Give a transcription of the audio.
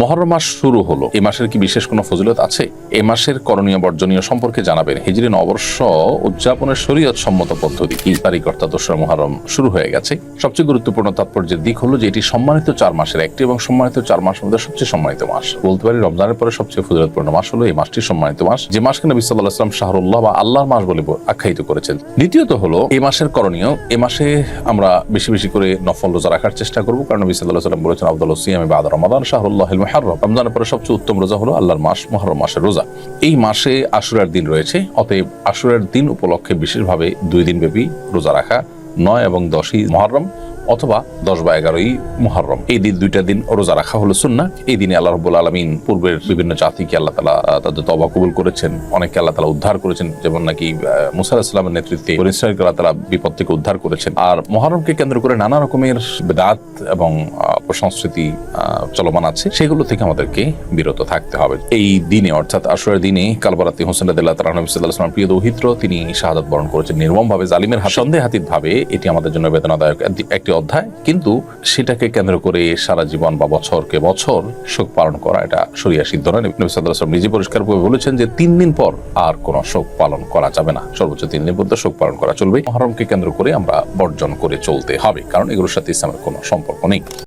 মুহররম মাস শুরু হলো, এই মাসের কি বিশেষ কোনো ফজিলত আছে? এই মাসের করণীয় বর্জনীয় সম্পর্কে জানাবেন। হিজরি নববর্ষ উদযাপনের শরীয়ত সম্মত পদ্ধতি কি? তারিখ অর্থাৎ 2রা মুহররম শুরু হয়ে গেছে। সবচেয়ে গুরুত্বপূর্ণ তাৎপর্যের দিক হলো যে এটি সম্মানিত 4 মাসের একটি এবং সম্মানিত 4 মাসের মধ্যে সবচেয়ে সম্মানিত মাস। বলতে পারি রমজানের পরে সবচেয়ে ফজিলতপূর্ণ মাস হলো এই মাসটি সম্মানিত মাস, যে মাসকে নবী সাল্লাল্লাহু আলাইহি ওয়াসাল্লাম শাহরুল্লাহ বা আল্লাহর মাস বলে আখ্যায়িত করেছেন। দ্বিতীয়ত হলো এই মাসের করণীয়। এই মাসে আমরা বেশি বেশি করে নফল রোজা রাখার চেষ্টা করব, কারণ নবী সাল্লাল্লাহু আলাইহি ওয়াসাল্লাম বলেছেন আফদালুস সিয়ামি বা'দা রমাদান শাহরুল্লাহিল মুহাররম। রমজানের পরে সবচেয়ে উত্তম রোজা হলো আল্লাহর মাস মুহররম মাসের রোজা। এই মাসে আশুরার দিন রয়েছে, অতএব আশুরার দিন উপলক্ষে বিশেষভাবে 2 দিন ব্যাপী রোজা রাখা, 9 এবং 10ই মুহররম অথবা 10 বা 11ই মুহররম, এই দিন 2টা দিন রোজা রাখা হলো সুন্নাহ। এই দিনে আল্লাহ রাব্বুল আলামিন পূর্বের বিভিন্ন জাতিকে আল্লাহ তাআলা তাদের তওবা কবুল করেছেন, অনেককে আল্লাহ তাআলা উদ্ধার করেছেন, যেমন নাকি মুসা আলাইহিস সালামের নেতৃত্বে বনী ইসরাঈলকে আল্লাহ তাআলা বিপদ থেকে উদ্ধার করেছেন। আর মুহররমকে কেন্দ্র করে নানা রকমের বিদআত এবং অপসংস্কৃতি চলমান আছে, সেগুলো থেকে আমাদেরকে বিরত থাকতে হবে। এই দিনে অর্থাৎ আশুরার দিনে কালবারাতি হোসেন রাদিয়াল্লাহু তাআলা নবী সাল্লাল্লাহু আলাইহি ওয়াসাল্লাম প্রিয় দৌহিত্র, তিনি শাহাদাত বরণ করেছেন নির্মমভাবে জালিমের হাতে। সন্দেহাতীতভাবে এটি আমাদের জন্য বেদনাদায়ক একটি অধ্যায়, কিন্তু সেটাকে কেন্দ্র করে সারা জীবন বা বছরকে বছর শোক পালন করা এটা শরিয়া সিদ্ধ নয়। নবী সাল্লাল্লাহু আলাইহি ওয়াসাল্লাম নিজে পরিষ্কারভাবে বলেছেন যে 3 দিন পর আর কোনো শোক পালন করা যাবে না, সর্বোচ্চ 3 দিন পর্যন্ত শোক পালন করা চলবে। মুহররমকে কেন্দ্র করে আমরা বর্জন করে চলতে হবে, কারণ এগুলোর সাথে ইসলামের কোনো সম্পর্ক নেই।